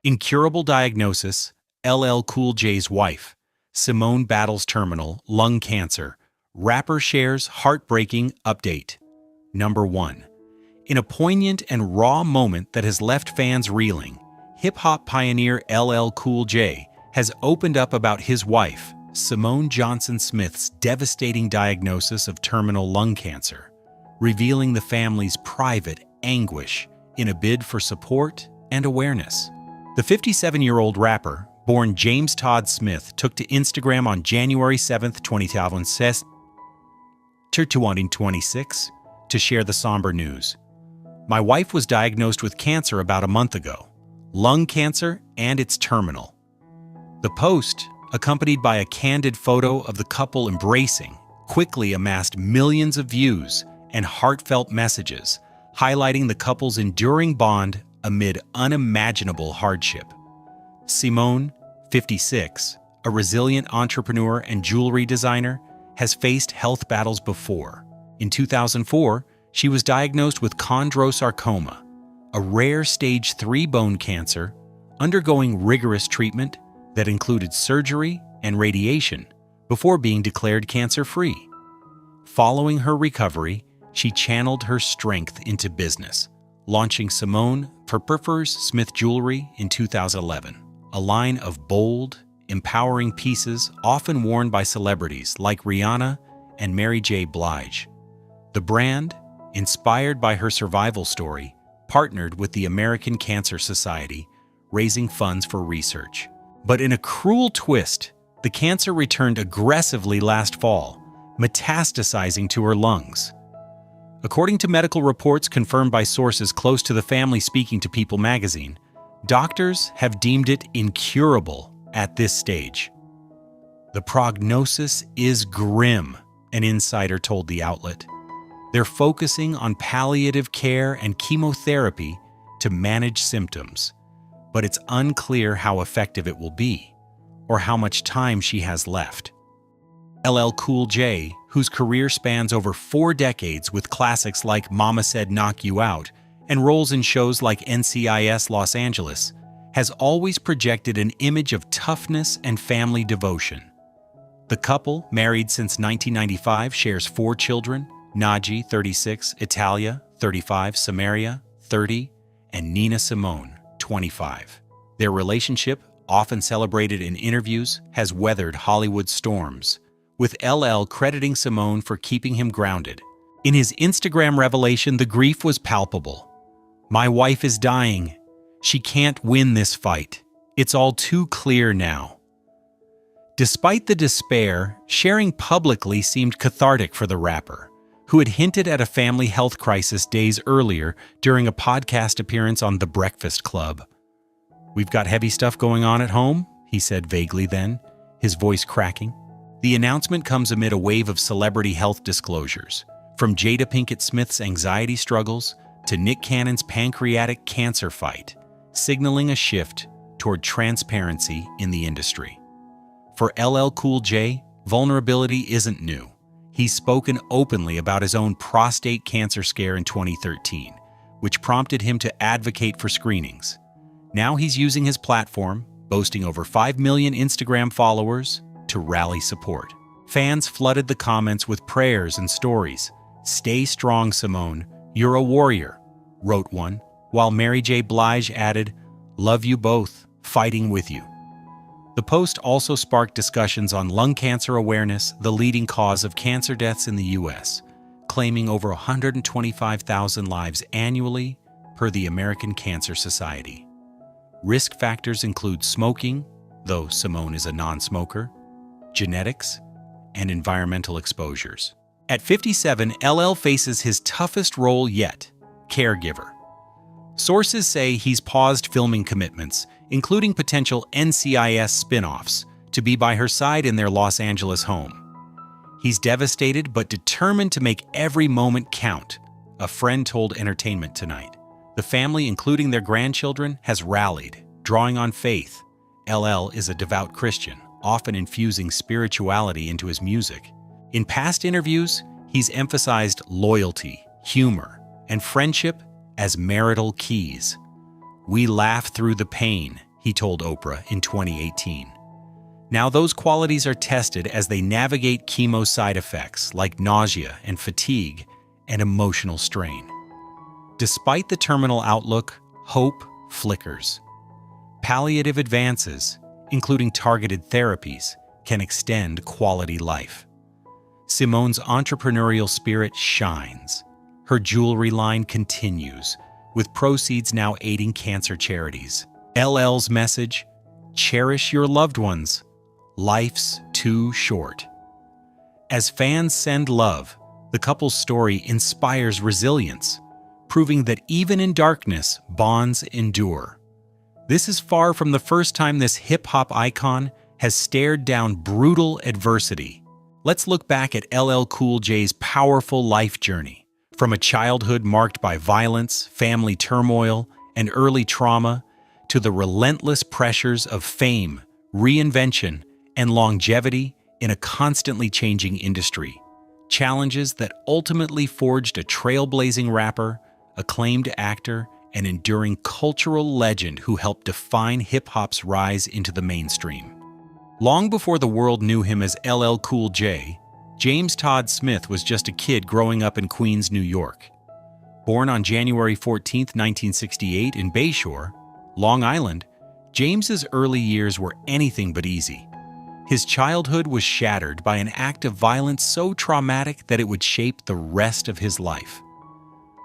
Incurable diagnosis, LL Cool J's wife. Simone battles terminal lung cancer. Rapper shares heartbreaking update. Number 1. In a poignant and raw moment that has left fans reeling, hip-hop pioneer LL Cool J has opened up about his wife, Simone Johnson Smith's devastating diagnosis of terminal lung cancer, revealing the family's private anguish in a bid for support and awareness. The 57-year-old rapper, born James Todd Smith, took to Instagram on January 7, 2026, to share the somber news. My wife was diagnosed with cancer about a month ago, lung cancer, and it's terminal. The post, accompanied by a candid photo of the couple embracing, quickly amassed millions of views and heartfelt messages, highlighting the couple's enduring bond amid unimaginable hardship. Simone, 56, a resilient entrepreneur and jewelry designer, has faced health battles before. In 2004, she was diagnosed with chondrosarcoma, a rare stage 3 bone cancer, undergoing rigorous treatment that included surgery and radiation before being declared cancer-free. Following her recovery, she channeled her strength into business, launching Simone Purpur's Smith Jewelry in 2011, a line of bold, empowering pieces often worn by celebrities like Rihanna and Mary J. Blige. The brand, inspired by her survival story, partnered with the American Cancer Society, raising funds for research. But in a cruel twist, the cancer returned aggressively last fall, metastasizing to her lungs. According to medical reports confirmed by sources close to the family speaking to People magazine, doctors have deemed it incurable at this stage. The prognosis is grim, an insider told the outlet. They're focusing on palliative care and chemotherapy to manage symptoms, but it's unclear how effective it will be or how much time she has left. LL Cool J, whose career spans over 4 decades with classics like Mama Said Knock You Out and roles in shows like NCIS Los Angeles, has always projected an image of toughness and family devotion. The couple, married since 1995, shares 4 children: Naji, 36, Italia, 35, Samaria, 30, and Nina Simone, 25. Their relationship, often celebrated in interviews, has weathered Hollywood storms, with LL crediting Simone for keeping him grounded. In his Instagram revelation, the grief was palpable. "My wife is dying. She can't win this fight. It's all too clear now." Despite the despair, sharing publicly seemed cathartic for the rapper, who had hinted at a family health crisis days earlier during a podcast appearance on The Breakfast Club. "We've got heavy stuff going on at home," he said vaguely then, his voice cracking. The announcement comes amid a wave of celebrity health disclosures, from Jada Pinkett Smith's anxiety struggles to Nick Cannon's pancreatic cancer fight, signaling a shift toward transparency in the industry. For LL Cool J, vulnerability isn't new. He's spoken openly about his own prostate cancer scare in 2013, which prompted him to advocate for screenings. Now he's using his platform, boasting over 5 million Instagram followers, to rally support. Fans flooded the comments with prayers and stories. "Stay strong, Simone. You're a warrior," wrote one, while Mary J. Blige added, "Love you both, fighting with you." The post also sparked discussions on lung cancer awareness, the leading cause of cancer deaths in the U.S., claiming over 125,000 lives annually per the American Cancer Society. Risk factors include smoking, though Simone is a non-smoker, genetics, and environmental exposures. At 57, LL faces his toughest role yet: caregiver. Sources say he's paused filming commitments, including potential NCIS spin-offs, to be by her side in their Los Angeles home. He's devastated but determined to make every moment count, a friend told Entertainment Tonight. The family, including their grandchildren, has rallied, drawing on faith. LL is a devout Christian, often infusing spirituality into his music. In past interviews, he's emphasized loyalty, humor, and friendship as marital keys. "We laugh through the pain," he told Oprah in 2018. Now those qualities are tested as they navigate chemo side effects like nausea and fatigue and emotional strain. Despite the terminal outlook, hope flickers. Palliative advances, including targeted therapies, can extend quality life. Simone's entrepreneurial spirit shines. Her jewelry line continues, with proceeds now aiding cancer charities. LL's message: cherish your loved ones. Life's too short. As fans send love, the couple's story inspires resilience, proving that even in darkness, bonds endure. This is far from the first time this hip-hop icon has stared down brutal adversity. Let's look back at LL Cool J's powerful life journey. From a childhood marked by violence, family turmoil, and early trauma, to the relentless pressures of fame, reinvention, and longevity in a constantly changing industry. Challenges that ultimately forged a trailblazing rapper, acclaimed actor, and enduring cultural legend who helped define hip-hop's rise into the mainstream. Long before the world knew him as LL Cool J, James Todd Smith was just a kid growing up in Queens, New York. Born on January 14, 1968 in Bayshore, Long Island, James's early years were anything but easy. His childhood was shattered by an act of violence so traumatic that it would shape the rest of his life.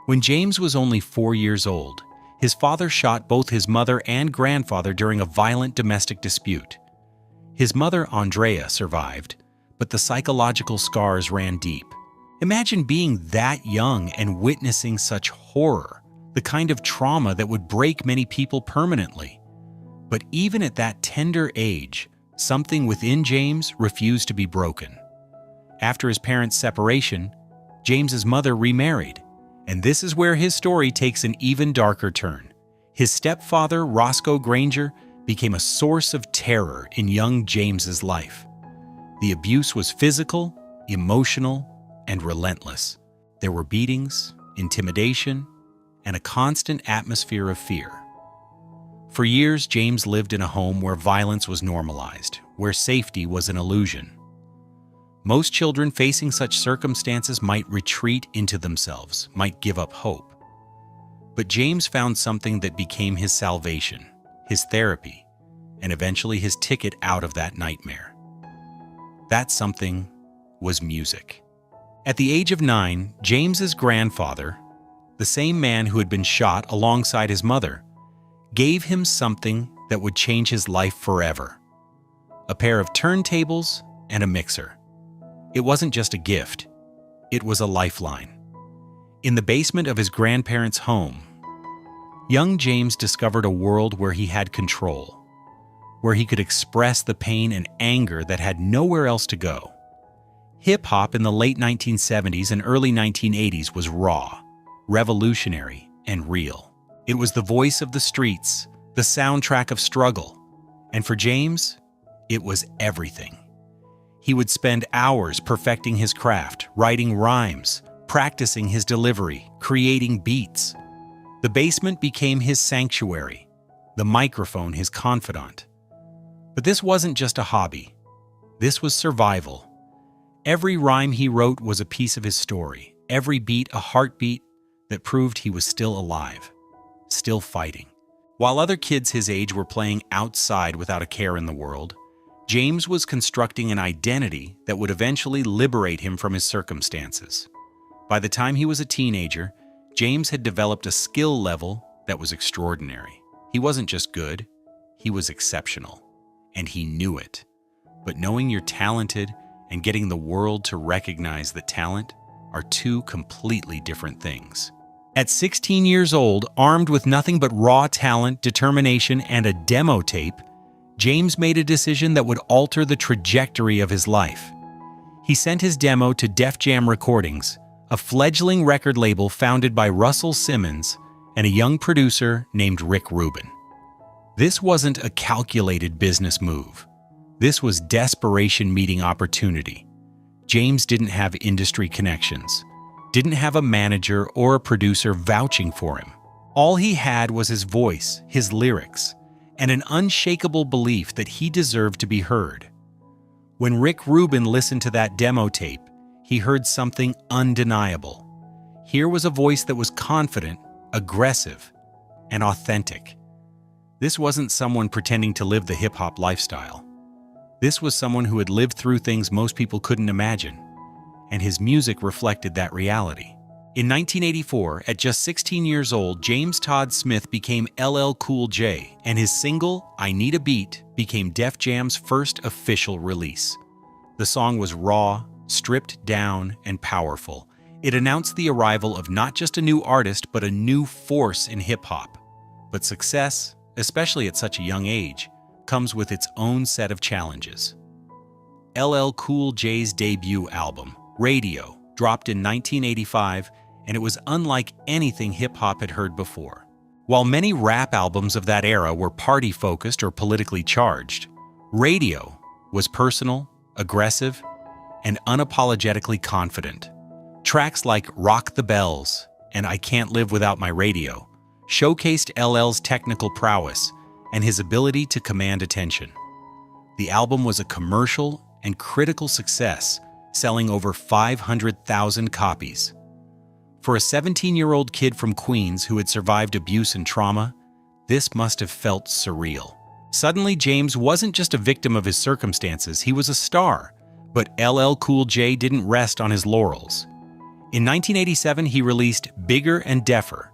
When James was only 4 years old, his father shot both his mother and grandfather during a violent domestic dispute. His mother, Andrea, survived, but the psychological scars ran deep. Imagine being that young and witnessing such horror, the kind of trauma that would break many people permanently. But even at that tender age, something within James refused to be broken. After his parents' separation, James's mother remarried, and this is where his story takes an even darker turn. His stepfather, Roscoe Granger, became a source of terror in young James's life. The abuse was physical, emotional, and relentless. There were beatings, intimidation, and a constant atmosphere of fear. For years, James lived in a home where violence was normalized, where safety was an illusion. Most children facing such circumstances might retreat into themselves, might give up hope. But James found something that became his salvation, his therapy, and eventually his ticket out of that nightmare. That something was music. At the age of 9, James's grandfather, the same man who had been shot alongside his mother, gave him something that would change his life forever: a pair of turntables and a mixer. It wasn't just a gift, it was a lifeline. In the basement of his grandparents' home, young James discovered a world where he had control, where he could express the pain and anger that had nowhere else to go. Hip-hop in the late 1970s and early 1980s was raw, revolutionary, and real. It was the voice of the streets, the soundtrack of struggle, and for James, it was everything. He would spend hours perfecting his craft, writing rhymes, practicing his delivery, creating beats. The basement became his sanctuary, the microphone his confidant. But this wasn't just a hobby. This was survival. Every rhyme he wrote was a piece of his story, every beat a heartbeat that proved he was still alive, still fighting. While other kids his age were playing outside without a care in the world, James was constructing an identity that would eventually liberate him from his circumstances. By the time he was a teenager, James had developed a skill level that was extraordinary. He wasn't just good, he was exceptional, and he knew it. But knowing you're talented and getting the world to recognize the talent are two completely different things. At 16 years old, armed with nothing but raw talent, determination, and a demo tape, James made a decision that would alter the trajectory of his life. He sent his demo to Def Jam Recordings, a fledgling record label founded by Russell Simmons and a young producer named Rick Rubin. This wasn't a calculated business move. This was desperation meeting opportunity. James didn't have industry connections, didn't have a manager or a producer vouching for him. All he had was his voice, his lyrics, and an unshakable belief that he deserved to be heard. When Rick Rubin listened to that demo tape, he heard something undeniable. Here was a voice that was confident, aggressive, and authentic. This wasn't someone pretending to live the hip-hop lifestyle. This was someone who had lived through things most people couldn't imagine, and his music reflected that reality. In 1984, at just 16 years old, James Todd Smith became LL Cool J, and his single, I Need a Beat, became Def Jam's first official release. The song was raw, stripped down, and powerful. It announced the arrival of not just a new artist, but a new force in hip-hop. But success, especially at such a young age, comes with its own set of challenges. LL Cool J's debut album, Radio, dropped in 1985, and it was unlike anything hip-hop had heard before. While many rap albums of that era were party-focused or politically charged, Radio was personal, aggressive, and unapologetically confident. Tracks like Rock the Bells and I Can't Live Without My Radio showcased LL's technical prowess and his ability to command attention. The album was a commercial and critical success, selling over 500,000 copies. For a 17-year-old kid from Queens who had survived abuse and trauma, this must have felt surreal. Suddenly, James wasn't just a victim of his circumstances, he was a star. But LL Cool J didn't rest on his laurels. In 1987, he released Bigger and Deffer,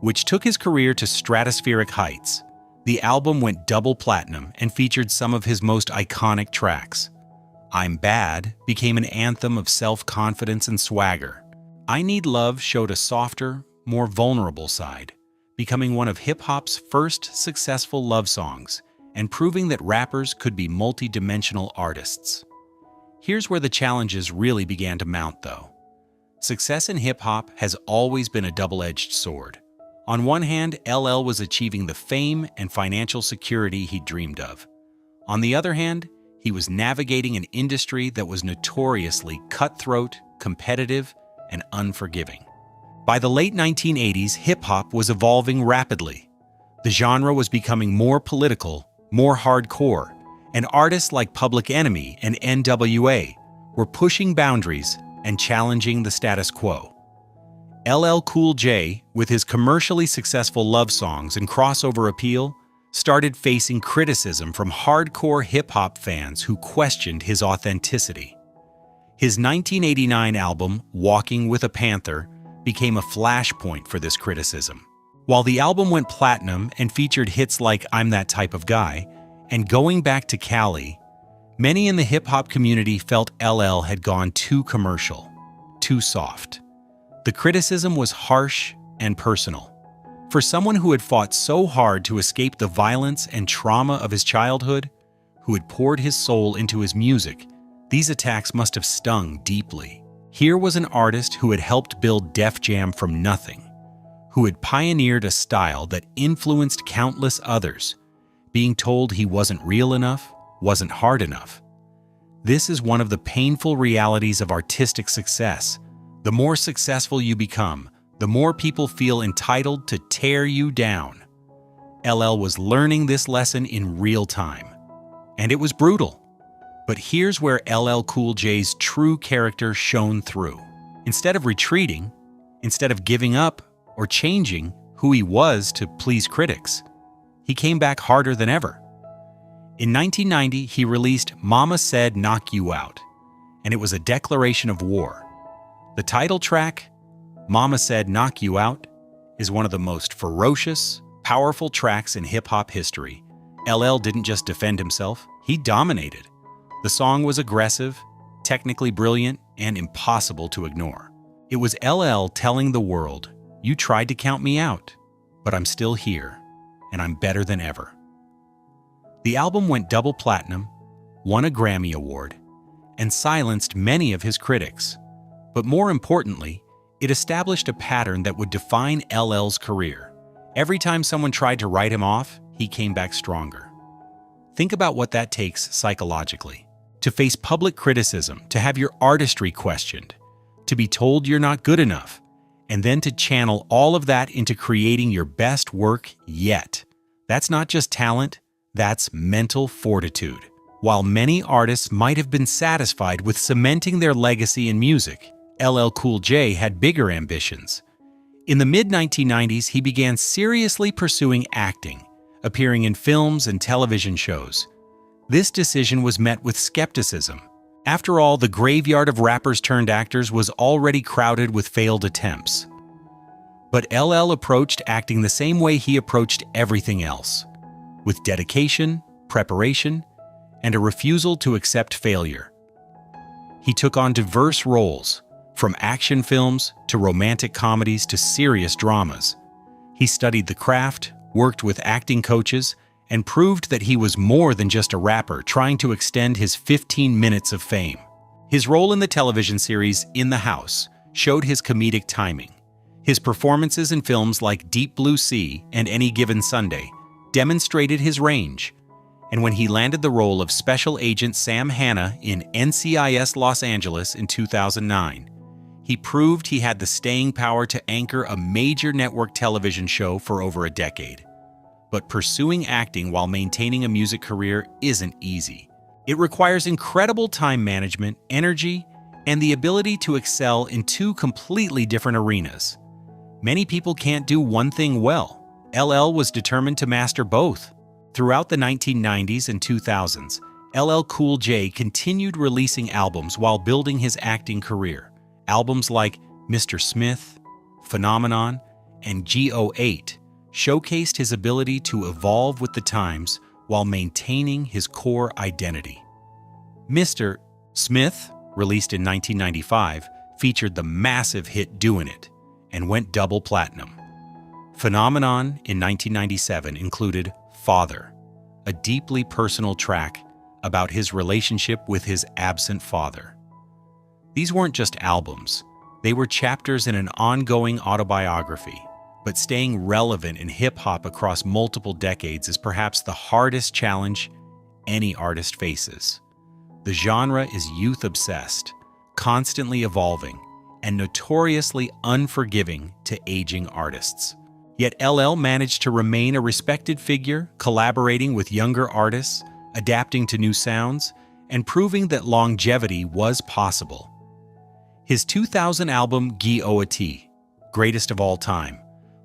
which took his career to stratospheric heights. The album went double platinum and featured some of his most iconic tracks. I'm Bad became an anthem of self-confidence and swagger. I Need Love showed a softer, more vulnerable side, becoming one of hip-hop's first successful love songs and proving that rappers could be multi-dimensional artists. Here's where the challenges really began to mount, though. Success in hip-hop has always been a double-edged sword. On one hand, LL was achieving the fame and financial security he dreamed of. On the other hand, he was navigating an industry that was notoriously cutthroat, competitive, and unforgiving. By the late 1980s, hip-hop was evolving rapidly. The genre was becoming more political, more hardcore, and artists like Public Enemy and NWA were pushing boundaries and challenging the status quo. LL Cool J, with his commercially successful love songs and crossover appeal, started facing criticism from hardcore hip-hop fans who questioned his authenticity. His 1989 album, Walking with a Panther, became a flashpoint for this criticism. While the album went platinum and featured hits like I'm That Type of Guy and Going Back to Cali, many in the hip-hop community felt LL had gone too commercial, too soft. The criticism was harsh and personal. For someone who had fought so hard to escape the violence and trauma of his childhood, who had poured his soul into his music, these attacks must have stung deeply. Here was an artist who had helped build Def Jam from nothing, who had pioneered a style that influenced countless others, being told he wasn't real enough, wasn't hard enough. This is one of the painful realities of artistic success. The more successful you become, the more people feel entitled to tear you down. LL was learning this lesson in real time, and it was brutal. But here's where LL Cool J's true character shone through. Instead of retreating, instead of giving up or changing who he was to please critics, he came back harder than ever. In 1990, he released Mama Said Knock You Out, and it was a declaration of war. The title track, Mama Said Knock You Out, is one of the most ferocious, powerful tracks in hip-hop history. LL didn't just defend himself, he dominated. The song was aggressive, technically brilliant, and impossible to ignore. It was LL telling the world, you tried to count me out, but I'm still here, and I'm better than ever. The album went double platinum, won a Grammy Award, and silenced many of his critics. But more importantly, it established a pattern that would define LL's career. Every time someone tried to write him off, he came back stronger. Think about what that takes psychologically. To face public criticism, to have your artistry questioned, to be told you're not good enough, and then to channel all of that into creating your best work yet. That's not just talent, That's mental fortitude. While many artists might have been satisfied with cementing their legacy in music, LL Cool J had bigger ambitions. In the mid-1990s, he began seriously pursuing acting, appearing in films and television shows. This decision was met with skepticism. After all, the graveyard of rappers turned actors was already crowded with failed attempts. But LL approached acting the same way he approached everything else, with dedication, preparation, and a refusal to accept failure. He took on diverse roles, from action films to romantic comedies to serious dramas. He studied the craft, worked with acting coaches, and proved that he was more than just a rapper trying to extend his 15 minutes of fame. His role in the television series In the House showed his comedic timing. His performances in films like Deep Blue Sea and Any Given Sunday demonstrated his range. And when he landed the role of Special Agent Sam Hanna in NCIS Los Angeles in 2009, he proved he had the staying power to anchor a major network television show for over a decade. But pursuing acting while maintaining a music career isn't easy. It requires incredible time management, energy, and the ability to excel in two completely different arenas. Many people can't do one thing well. LL was determined to master both. Throughout the 1990s and 2000s, LL Cool J continued releasing albums while building his acting career. Albums like Mr. Smith, Phenomenon, and G08 showcased his ability to evolve with the times while maintaining his core identity. Mr. Smith, released in 1995, featured the massive hit Doin' It and went double platinum. Phenomenon in 1997 included Father, a deeply personal track about his relationship with his absent father. These weren't just albums, they were chapters in an ongoing autobiography. But staying relevant in hip-hop across multiple decades is perhaps the hardest challenge any artist faces. The genre is youth-obsessed, constantly evolving, and notoriously unforgiving to aging artists. Yet LL managed to remain a respected figure, collaborating with younger artists, adapting to new sounds, and proving that longevity was possible. His 2000 album G08, Greatest of All Time,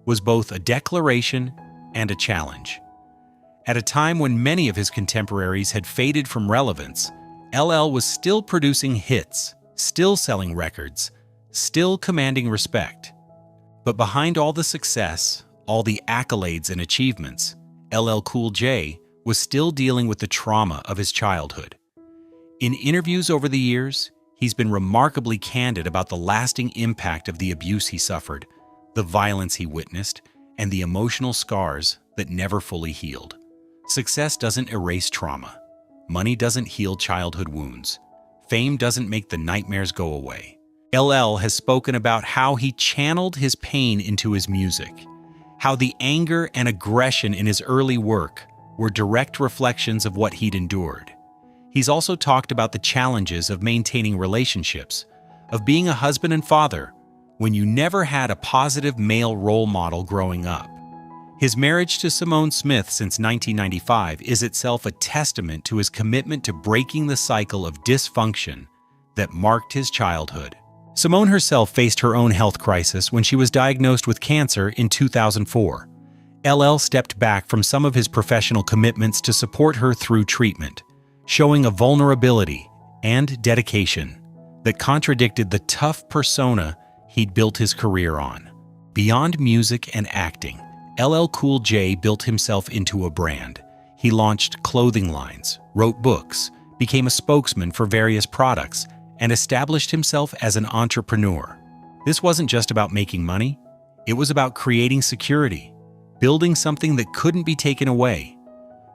was both a declaration and a challenge. At a time when many of his contemporaries had faded from relevance, LL was still producing hits, still selling records, still commanding respect. But behind all the success, all the accolades and achievements, LL Cool J was still dealing with the trauma of his childhood. In interviews over the years, he's been remarkably candid about the lasting impact of the abuse he suffered, the violence he witnessed, and the emotional scars that never fully healed. Success doesn't erase trauma. Money doesn't heal childhood wounds. Fame doesn't make the nightmares go away. LL has spoken about how he channeled his pain into his music, how the anger and aggression in his early work were direct reflections of what he'd endured. He's also talked about the challenges of maintaining relationships, of being a husband and father, when you never had a positive male role model growing up. His marriage to Simone Smith since 1995 is itself a testament to his commitment to breaking the cycle of dysfunction that marked his childhood. Simone herself faced her own health crisis when she was diagnosed with cancer in 2004. LL stepped back from some of his professional commitments to support her through treatment, showing a vulnerability and dedication that contradicted the tough persona he'd built his career on. Beyond music and acting, LL Cool J built himself into a brand. He launched clothing lines, wrote books, became a spokesman for various products, and established himself as an entrepreneur. This wasn't just about making money, it was about creating security, building something that couldn't be taken away.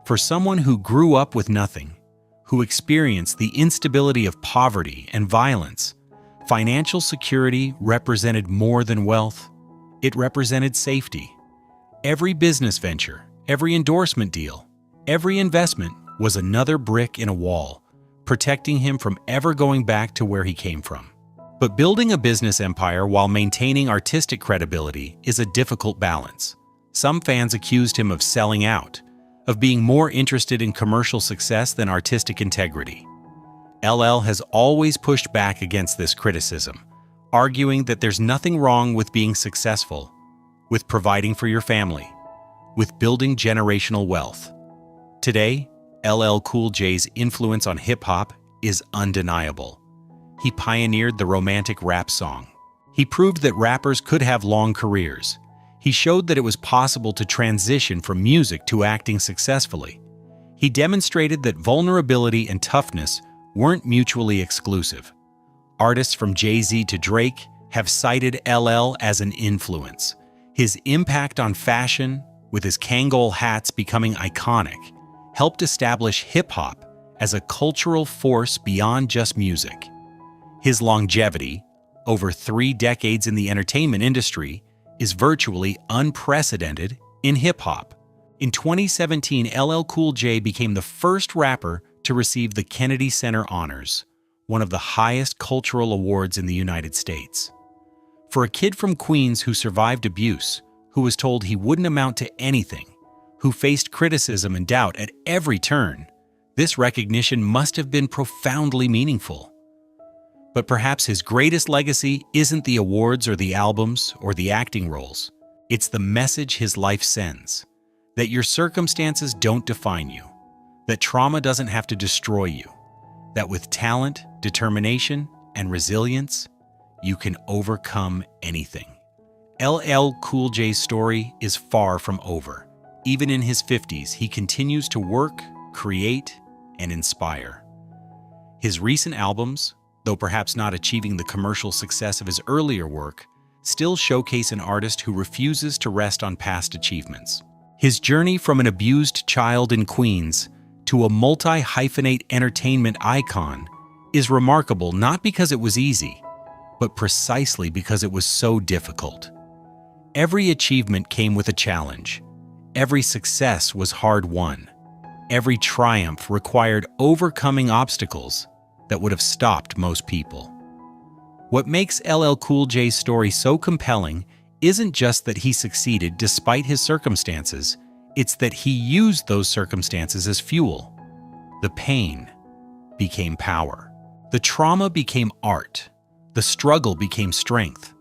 For someone who grew up with nothing, who experienced the instability of poverty and violence, financial security represented more than wealth. It represented safety. Every business venture, every endorsement deal, every investment was another brick in a wall, protecting him from ever going back to where he came from. But building a business empire while maintaining artistic credibility is a difficult balance. Some fans accused him of selling out, of being more interested in commercial success than artistic integrity. LL has always pushed back against this criticism, arguing that there's nothing wrong with being successful, with providing for your family, with building generational wealth. Today, LL Cool J's influence on hip-hop is undeniable. He pioneered the romantic rap song. He proved that rappers could have long careers. He showed that it was possible to transition from music to acting successfully. He demonstrated that vulnerability and toughness weren't mutually exclusive. Artists from Jay-Z to Drake have cited LL as an influence. His impact on fashion, with his Kangol hats becoming iconic, helped establish hip-hop as a cultural force beyond just music. His longevity, over 3 decades in the entertainment industry, is virtually unprecedented in hip-hop. In 2017, LL Cool J became the first rapper to receive the Kennedy Center Honors, one of the highest cultural awards in the United States. For a kid from Queens who survived abuse, who was told he wouldn't amount to anything, who faced criticism and doubt at every turn, this recognition must have been profoundly meaningful. But perhaps his greatest legacy isn't the awards or the albums or the acting roles. It's the message his life sends, that your circumstances don't define you, that trauma doesn't have to destroy you, that with talent, determination, and resilience, you can overcome anything. LL Cool J's story is far from over. Even in his 50s, he continues to work, create, and inspire. His recent albums, though perhaps not achieving the commercial success of his earlier work, still showcase an artist who refuses to rest on past achievements. His journey from an abused child in Queens to a multi-hyphenate entertainment icon is remarkable not because it was easy, but precisely because it was so difficult. Every achievement came with a challenge. Every success was hard-won. Every triumph required overcoming obstacles that would have stopped most people. What makes LL Cool J's story so compelling isn't just that he succeeded despite his circumstances, it's that he used those circumstances as fuel. The pain became power. The trauma became art. The struggle became strength.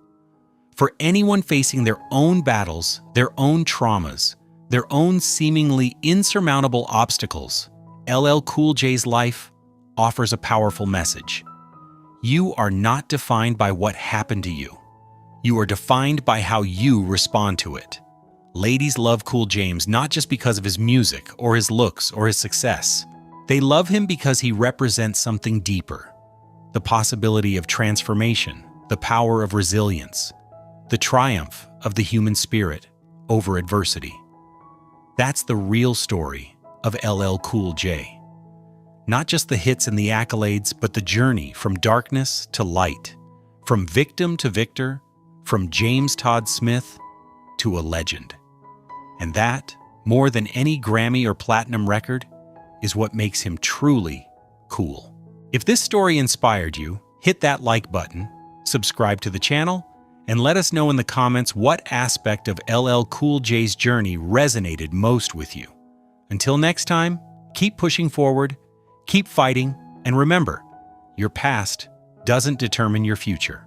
For anyone facing their own battles, their own traumas, their own seemingly insurmountable obstacles, LL Cool J's life offers a powerful message. You are not defined by what happened to you. You are defined by how you respond to it. Ladies love Cool James not just because of his music or his looks or his success. They love him because he represents something deeper. The possibility of transformation, the power of resilience, the triumph of the human spirit over adversity. That's the real story of LL Cool J. Not just the hits and the accolades, but the journey from darkness to light, from victim to victor, from James Todd Smith to a legend. And that, more than any Grammy or platinum record, is what makes him truly cool. If this story inspired you, hit that like button, subscribe to the channel, and let us know in the comments what aspect of LL Cool J's journey resonated most with you. Until next time, keep pushing forward, keep fighting, and remember, your past doesn't determine your future.